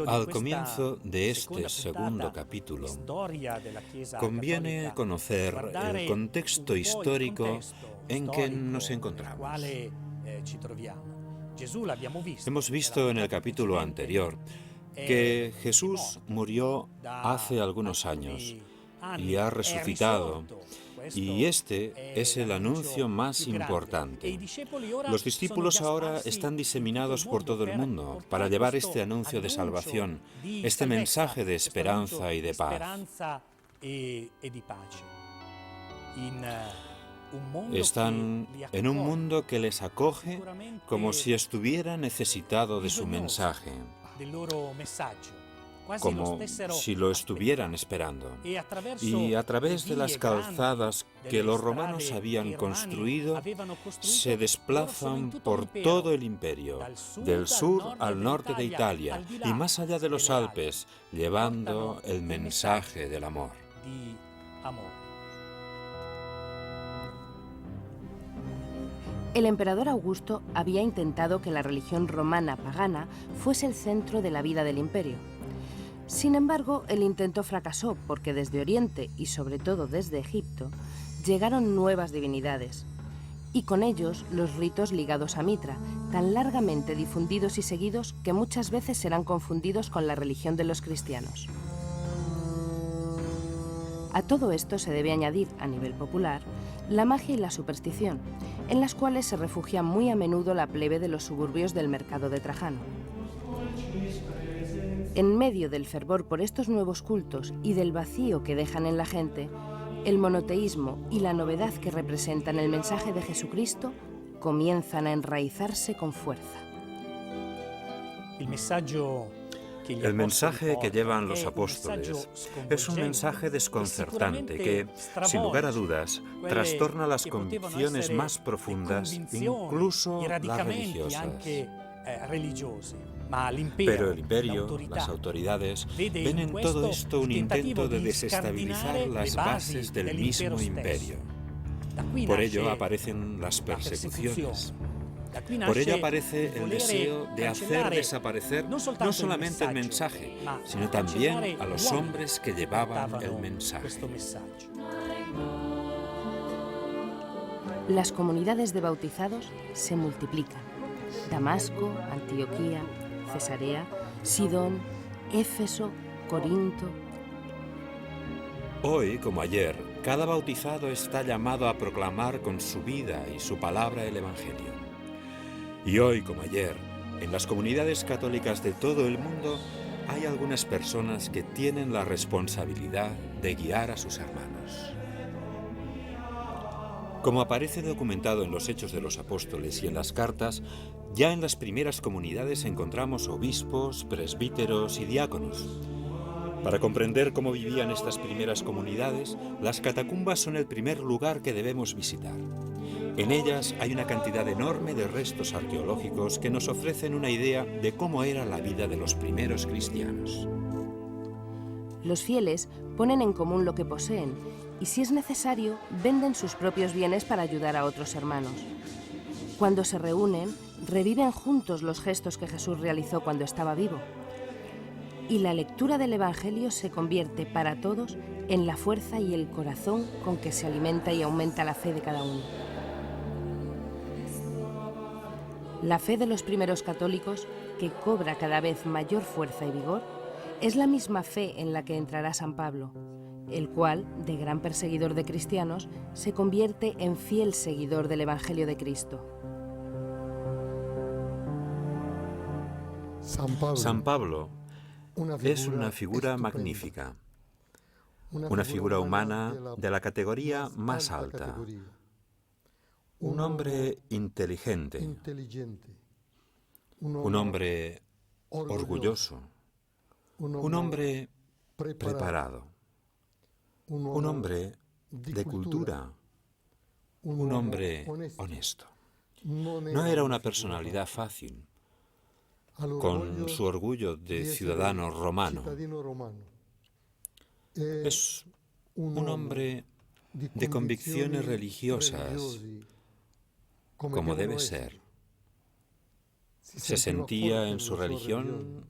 Al comienzo de este segundo capítulo, conviene conocer el contexto histórico en que nos encontramos. Hemos visto en el capítulo anterior que Jesús murió hace algunos años y ha resucitado, y este es el anuncio más importante. Los discípulos ahora están diseminados por todo el mundo para llevar este anuncio de salvación, este mensaje de esperanza y de paz. Están en un mundo que les acoge como si estuviera necesitado de su mensaje, como si lo estuvieran esperando. Y a través de las calzadas que los romanos habían construido, se desplazan por todo el imperio, del sur al norte de Italia y más allá de los Alpes, llevando el mensaje del amor. El emperador Augusto había intentado que la religión romana pagana fuese el centro de la vida del imperio. Sin embargo, el intento fracasó porque desde Oriente y sobre todo desde Egipto llegaron nuevas divinidades y con ellos los ritos ligados a Mitra, tan largamente difundidos y seguidos que muchas veces serán confundidos con la religión de los cristianos. A todo esto se debe añadir, a nivel popular, la magia y la superstición, en las cuales se refugia muy a menudo la plebe de los suburbios del mercado de Trajano. En medio del fervor por estos nuevos cultos y del vacío que dejan en la gente, el monoteísmo y la novedad que representan el mensaje de Jesucristo comienzan a enraizarse con fuerza. El mensaje que llevan los apóstoles es un mensaje desconcertante que, sin lugar a dudas, trastorna las convicciones más profundas, incluso las religiosas. Pero el imperio, las autoridades, ven en todo esto un intento de desestabilizar las bases del mismo imperio. Por ello aparecen las persecuciones. Por ello aparece el deseo de hacer desaparecer no solamente el mensaje, sino también a los hombres que llevaban el mensaje. Las comunidades de bautizados se multiplican. Damasco, Antioquía, Cesarea, Sidón, Éfeso, Corinto. Hoy, como ayer, cada bautizado está llamado a proclamar con su vida y su palabra el Evangelio. Y hoy, como ayer, en las comunidades católicas de todo el mundo, hay algunas personas que tienen la responsabilidad de guiar a sus hermanos. Como aparece documentado en los Hechos de los Apóstoles y en las cartas, ya en las primeras comunidades encontramos obispos, presbíteros y diáconos. Para comprender cómo vivían estas primeras comunidades, las catacumbas son el primer lugar que debemos visitar. En ellas hay una cantidad enorme de restos arqueológicos que nos ofrecen una idea de cómo era la vida de los primeros cristianos. Los fieles ponen en común lo que poseen y, si es necesario, venden sus propios bienes para ayudar a otros hermanos. Cuando se reúnen, reviven juntos los gestos que Jesús realizó cuando estaba vivo. Y la lectura del Evangelio se convierte para todos en la fuerza y el corazón con que se alimenta y aumenta la fe de cada uno. La fe de los primeros católicos, que cobra cada vez mayor fuerza y vigor, es la misma fe en la que entrará San Pablo, el cual, de gran perseguidor de cristianos, se convierte en fiel seguidor del Evangelio de Cristo. San Pablo es una figura magnífica, una figura humana de la categoría más alta, un hombre inteligente, un hombre orgulloso, un hombre preparado, un hombre de cultura, un hombre honesto. No era una personalidad fácil, con su orgullo de ciudadano romano. Es un hombre de convicciones religiosas, como debe ser. Se sentía en su religión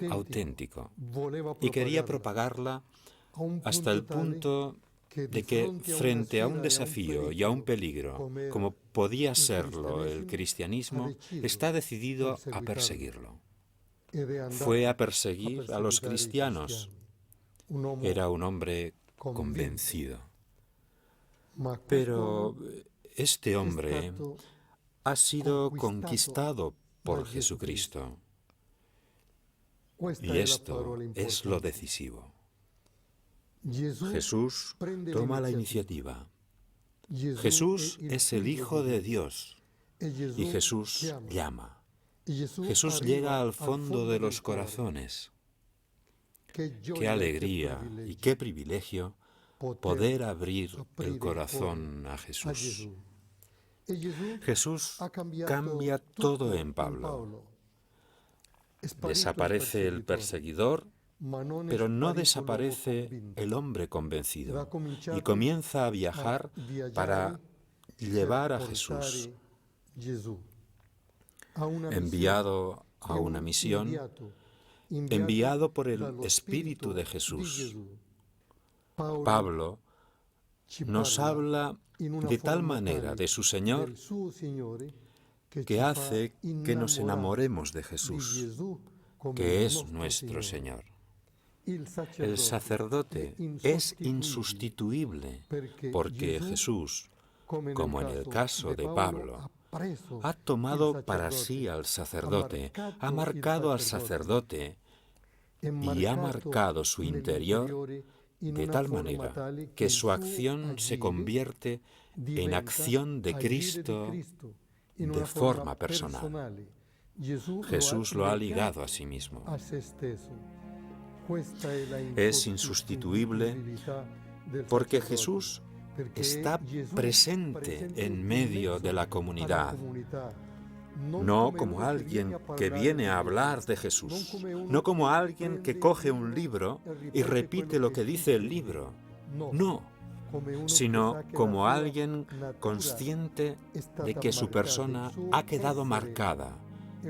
auténtico y quería propagarla hasta el punto de que frente a un desafío y a un peligro, como podía serlo el cristianismo, está decidido a perseguirlo. Fue a perseguir a los cristianos. Era un hombre convencido. Pero este hombre ha sido conquistado por Jesucristo. Y esto es lo decisivo. Jesús toma la iniciativa. Jesús es el Hijo de Dios y Jesús llama. Jesús llega al fondo de los corazones. Qué alegría y qué privilegio poder abrir el corazón a Jesús. Jesús cambia todo en Pablo. Desaparece el perseguidor, pero no desaparece el hombre convencido y comienza a viajar para llevar a Jesús. Enviado a una misión, enviado por el Espíritu de Jesús. Pablo nos habla de tal manera de su Señor que hace que nos enamoremos de Jesús, que es nuestro Señor. El sacerdote es insustituible porque Jesús, como en el caso de Pablo, ha tomado para sí al sacerdote, ha marcado al sacerdote y ha marcado su interior de tal manera que su acción se convierte en acción de Cristo de forma personal. Jesús lo ha ligado a sí mismo. Es insustituible porque Jesús está presente en medio de la comunidad, no como alguien que viene a hablar de Jesús, no como alguien que coge un libro y repite lo que dice el libro, no, sino como alguien consciente de que su persona ha quedado marcada.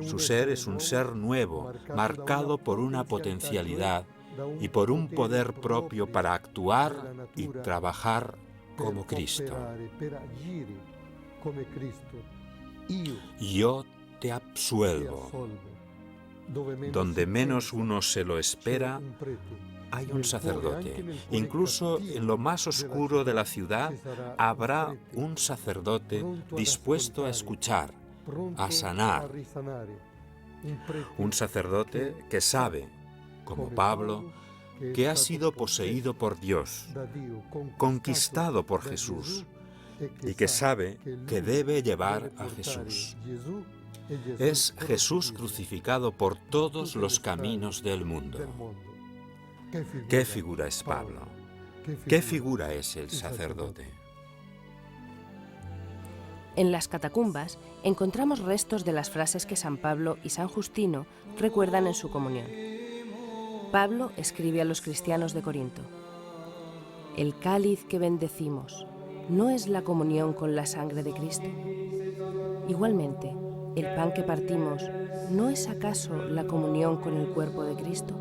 Su ser es un ser nuevo, marcado por una potencialidad y por un poder propio para actuar y trabajar como Cristo. Yo te absuelvo. Donde menos uno se lo espera, hay un sacerdote. Incluso en lo más oscuro de la ciudad habrá un sacerdote dispuesto a escuchar, a sanar. Un sacerdote que sabe, como Pablo, que ha sido poseído por Dios, conquistado por Jesús, y que sabe que debe llevar a Jesús. Es Jesús crucificado por todos los caminos del mundo. ¿Qué figura es Pablo? ¿Qué figura es el sacerdote? En las catacumbas encontramos restos de las frases que San Pablo y San Justino recuerdan en su comunión. Pablo escribe a los cristianos de Corinto: «El cáliz que bendecimos, ¿no es la comunión con la sangre de Cristo? Igualmente, el pan que partimos, ¿no es acaso la comunión con el cuerpo de Cristo?».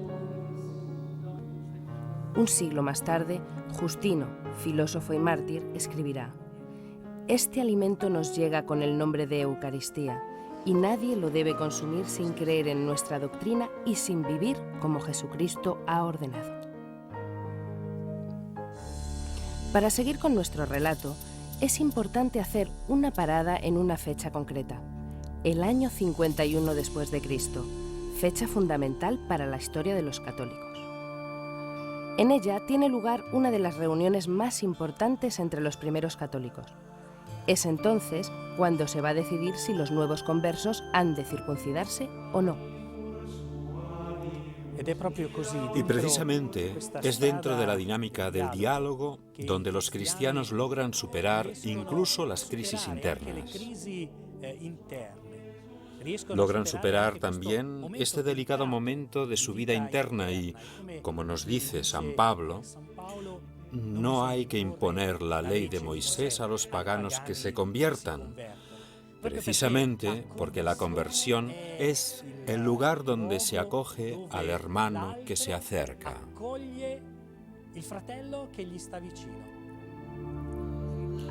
Un siglo más tarde, Justino, filósofo y mártir, escribirá: «Este alimento nos llega con el nombre de Eucaristía, y nadie lo debe consumir sin creer en nuestra doctrina y sin vivir como Jesucristo ha ordenado». Para seguir con nuestro relato, es importante hacer una parada en una fecha concreta: el año 51 después de Cristo, fecha fundamental para la historia de los católicos. En ella tiene lugar una de las reuniones más importantes entre los primeros católicos. Es entonces cuando se va a decidir si los nuevos conversos han de circuncidarse o no. Y precisamente es dentro de la dinámica del diálogo donde los cristianos logran superar incluso las crisis internas. Logran superar también este delicado momento de su vida interna y, como nos dice San Pablo, no hay que imponer la ley de Moisés a los paganos que se conviertan, precisamente porque la conversión es el lugar donde se acoge al hermano que se acerca.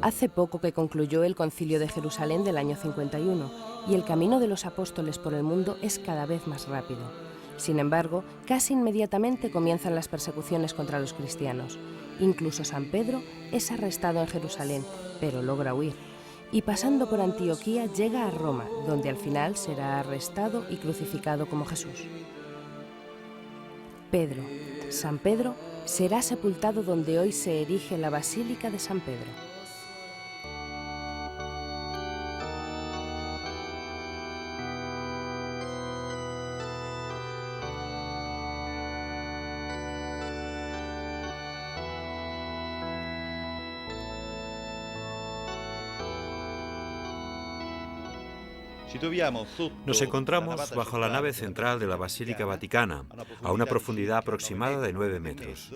Hace poco que concluyó el Concilio de Jerusalén del año 51 y el camino de los apóstoles por el mundo es cada vez más rápido. Sin embargo, casi inmediatamente comienzan las persecuciones contra los cristianos. Incluso San Pedro es arrestado en Jerusalén, pero logra huir. Y pasando por Antioquía llega a Roma, donde al final será arrestado y crucificado como Jesús. Pedro, San Pedro, será sepultado donde hoy se erige la Basílica de San Pedro. Nos encontramos bajo la nave central de la Basílica Vaticana, a una profundidad aproximada de 9 metros.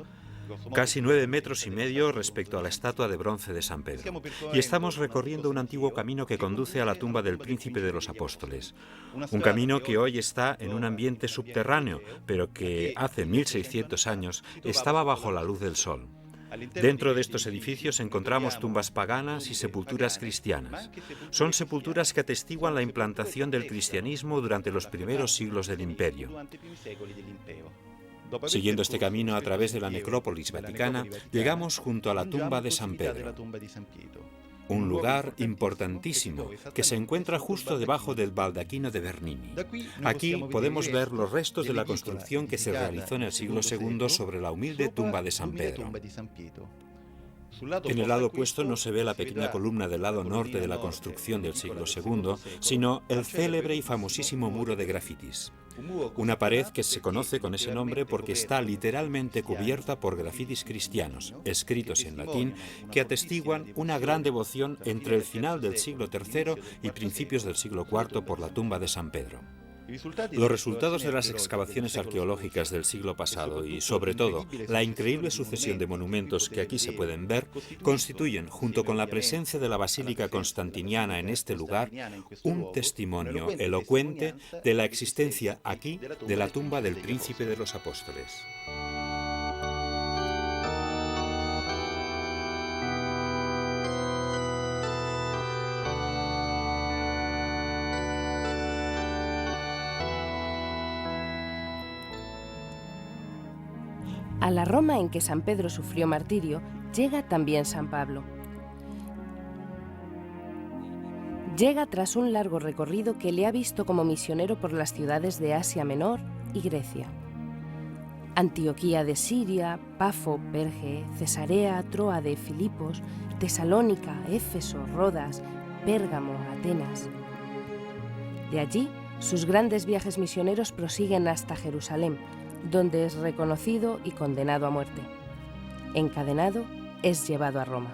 Casi 9 metros y medio respecto a la estatua de bronce de San Pedro. Y estamos recorriendo un antiguo camino que conduce a la tumba del Príncipe de los Apóstoles. Un camino que hoy está en un ambiente subterráneo, pero que hace 1600 años estaba bajo la luz del sol. Dentro de estos edificios encontramos tumbas paganas y sepulturas cristianas. Son sepulturas que atestiguan la implantación del cristianismo durante los primeros siglos del Imperio. Siguiendo este camino a través de la necrópolis vaticana, llegamos junto a la tumba de San Pedro. Un lugar importantísimo que se encuentra justo debajo del baldaquino de Bernini. Aquí podemos ver los restos de la construcción que se realizó en el siglo II sobre la humilde tumba de San Pedro. En el lado opuesto no se ve la pequeña columna del lado norte de la construcción del siglo II, sino el célebre y famosísimo muro de grafitis. Una pared que se conoce con ese nombre porque está literalmente cubierta por grafitis cristianos, escritos en latín, que atestiguan una gran devoción entre el final del siglo III y principios del siglo IV por la tumba de San Pedro. Los resultados de las excavaciones arqueológicas del siglo pasado y, sobre todo, la increíble sucesión de monumentos que aquí se pueden ver, constituyen, junto con la presencia de la Basílica Constantiniana en este lugar, un testimonio elocuente de la existencia aquí de la tumba del Príncipe de los Apóstoles. A la Roma en que San Pedro sufrió martirio, llega también San Pablo. Llega tras un largo recorrido que le ha visto como misionero por las ciudades de Asia Menor y Grecia. Antioquía de Siria, Pafo, Perge, Cesarea, Tróade, Filipos, Tesalónica, Éfeso, Rodas, Pérgamo, Atenas. De allí, sus grandes viajes misioneros prosiguen hasta Jerusalén, donde es reconocido y condenado a muerte. Encadenado, es llevado a Roma.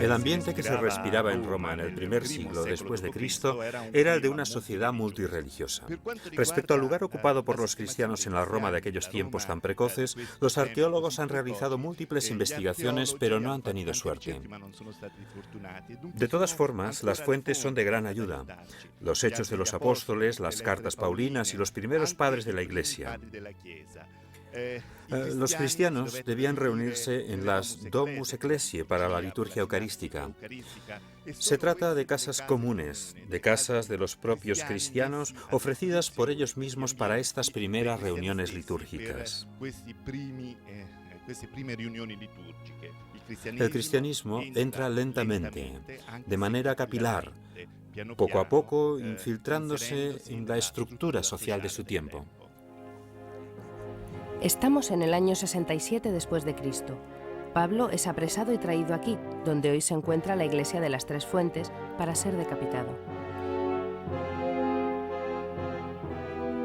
El ambiente que se respiraba en Roma en el primer siglo después de Cristo era el de una sociedad multirreligiosa. Respecto al lugar ocupado por los cristianos en la Roma de aquellos tiempos tan precoces, los arqueólogos han realizado múltiples investigaciones, pero no han tenido suerte. De todas formas, las fuentes son de gran ayuda. Los Hechos de los Apóstoles, las cartas paulinas y los primeros padres de la Iglesia. Los cristianos debían reunirse en las Domus Ecclesiae para la liturgia eucarística. Se trata de casas comunes, de casas de los propios cristianos ofrecidas por ellos mismos para estas primeras reuniones litúrgicas. El cristianismo entra lentamente, de manera capilar, poco a poco infiltrándose en la estructura social de su tiempo. Estamos en el año 67 después de Cristo. Pablo es apresado y traído aquí, donde hoy se encuentra la iglesia de las Tres Fuentes, para ser decapitado.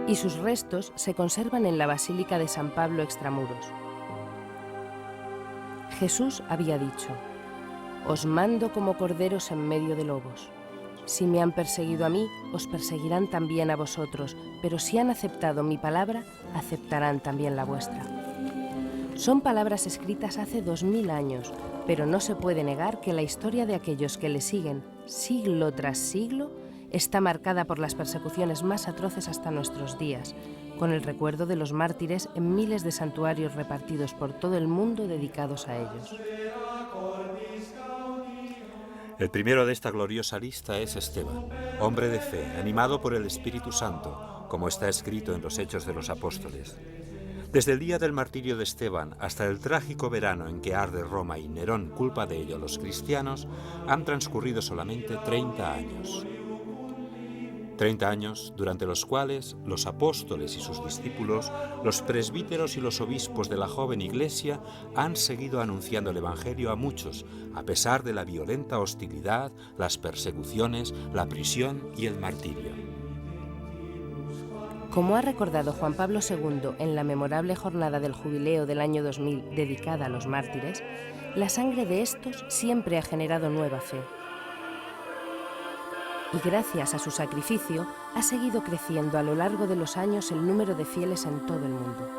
Y sus restos se conservan en la Basílica de San Pablo extramuros. Jesús había dicho: «Os mando como corderos en medio de lobos. Si me han perseguido a mí, os perseguirán también a vosotros, pero si han aceptado mi palabra, aceptarán también la vuestra». Son palabras escritas hace 2000 años, pero no se puede negar que la historia de aquellos que le siguen, siglo tras siglo, está marcada por las persecuciones más atroces hasta nuestros días, con el recuerdo de los mártires en miles de santuarios repartidos por todo el mundo dedicados a ellos. El primero de esta gloriosa lista es Esteban, hombre de fe, animado por el Espíritu Santo, como está escrito en los Hechos de los Apóstoles. Desde el día del martirio de Esteban hasta el trágico verano en que arde Roma y Nerón culpa de ello a los cristianos, han transcurrido solamente 30 años. 30 años durante los cuales los apóstoles y sus discípulos, los presbíteros y los obispos de la joven iglesia han seguido anunciando el Evangelio a muchos, a pesar de la violenta hostilidad, las persecuciones, la prisión y el martirio. Como ha recordado Juan Pablo II en la memorable jornada del jubileo del año 2000 dedicada a los mártires, la sangre de estos siempre ha generado nueva fe. Y gracias a su sacrificio ha seguido creciendo a lo largo de los años el número de fieles en todo el mundo.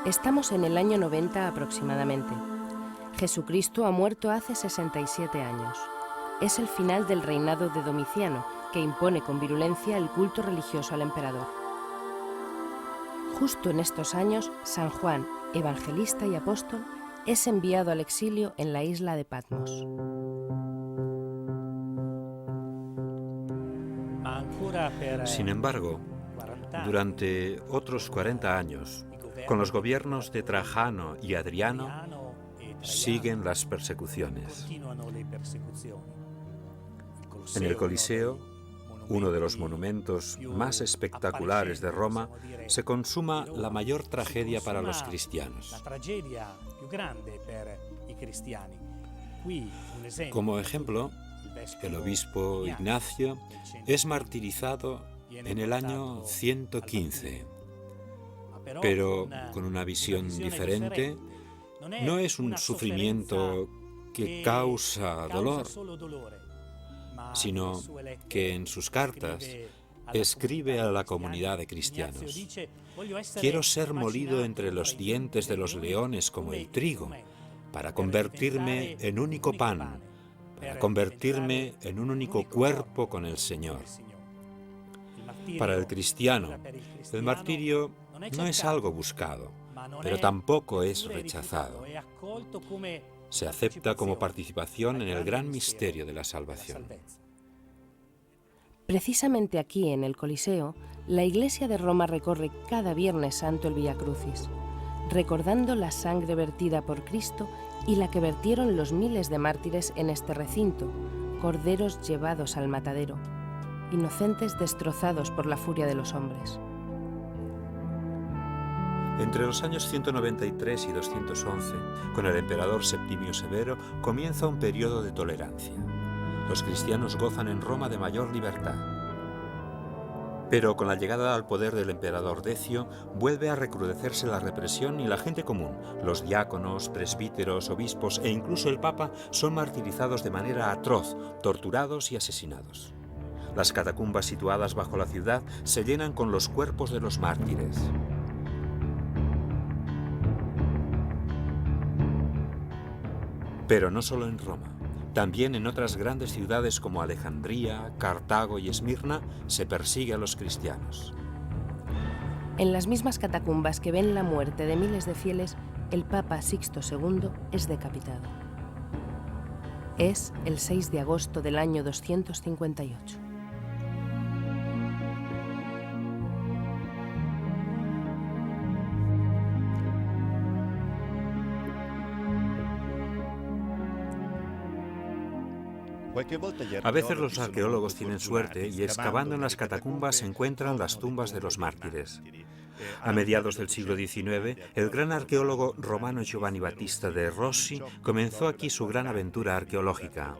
Estamos en el año 90 aproximadamente. Jesucristo ha muerto hace 67 años. Es el final del reinado de Domiciano, que impone con virulencia el culto religioso al emperador. Justo en estos años, San Juan, evangelista y apóstol, es enviado al exilio en la isla de Patmos. Sin embargo, durante otros 40 años, con los gobiernos de Trajano y Adriano, siguen las persecuciones. En el Coliseo, uno de los monumentos más espectaculares de Roma, se consuma la mayor tragedia para los cristianos. Como ejemplo, el obispo Ignacio es martirizado en el año 115, pero con una visión diferente. No es un sufrimiento que causa dolor, sino que en sus cartas escribe a la comunidad de cristianos: quiero ser molido entre los dientes de los leones como el trigo, para convertirme en único pan, para convertirme en un único cuerpo con el Señor. Para el cristiano, el martirio no es algo buscado, pero tampoco es rechazado. Se acepta como participación en el gran misterio de la salvación. Precisamente aquí, en el Coliseo, la Iglesia de Roma recorre cada Viernes Santo el Vía Crucis, recordando la sangre vertida por Cristo y la que vertieron los miles de mártires en este recinto, corderos llevados al matadero, inocentes destrozados por la furia de los hombres. Entre los años 193 y 211, con el emperador Septimio Severo, comienza un periodo de tolerancia. Los cristianos gozan en Roma de mayor libertad. Pero con la llegada al poder del emperador Decio, vuelve a recrudecerse la represión y la gente común, los diáconos, presbíteros, obispos e incluso el Papa son martirizados de manera atroz, torturados y asesinados. Las catacumbas situadas bajo la ciudad se llenan con los cuerpos de los mártires. Pero no solo en Roma, también en otras grandes ciudades como Alejandría, Cartago y Esmirna se persigue a los cristianos. En las mismas catacumbas que ven la muerte de miles de fieles, el Papa Sixto II es decapitado. Es el 6 de agosto del año 258. A veces los arqueólogos tienen suerte y excavando en las catacumbas encuentran las tumbas de los mártires. A mediados del siglo XIX, el gran arqueólogo romano Giovanni Battista de Rossi comenzó aquí su gran aventura arqueológica,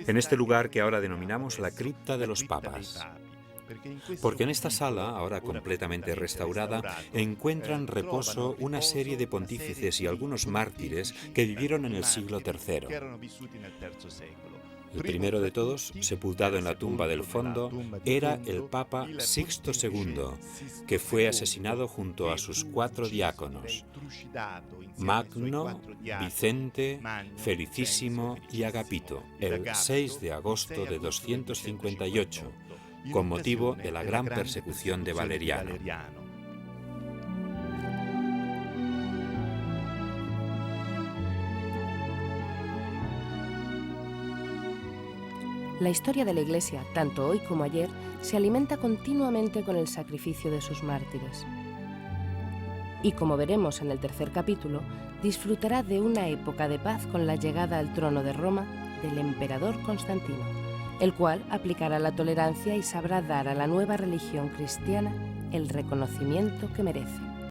en este lugar que ahora denominamos la cripta de los papas. Porque en esta sala, ahora completamente restaurada, encuentran reposo una serie de pontífices y algunos mártires que vivieron en el siglo III. El primero de todos, sepultado en la tumba del fondo, era el Papa Sixto II, que fue asesinado junto a sus 4 diáconos, Magno, Vicente, Felicísimo y Agapito, el 6 de agosto de 258, con motivo de la gran persecución de Valeriano. La historia de la Iglesia, tanto hoy como ayer, se alimenta continuamente con el sacrificio de sus mártires. Y como veremos en el tercer capítulo, disfrutará de una época de paz con la llegada al trono de Roma del emperador Constantino, el cual aplicará la tolerancia y sabrá dar a la nueva religión cristiana el reconocimiento que merece.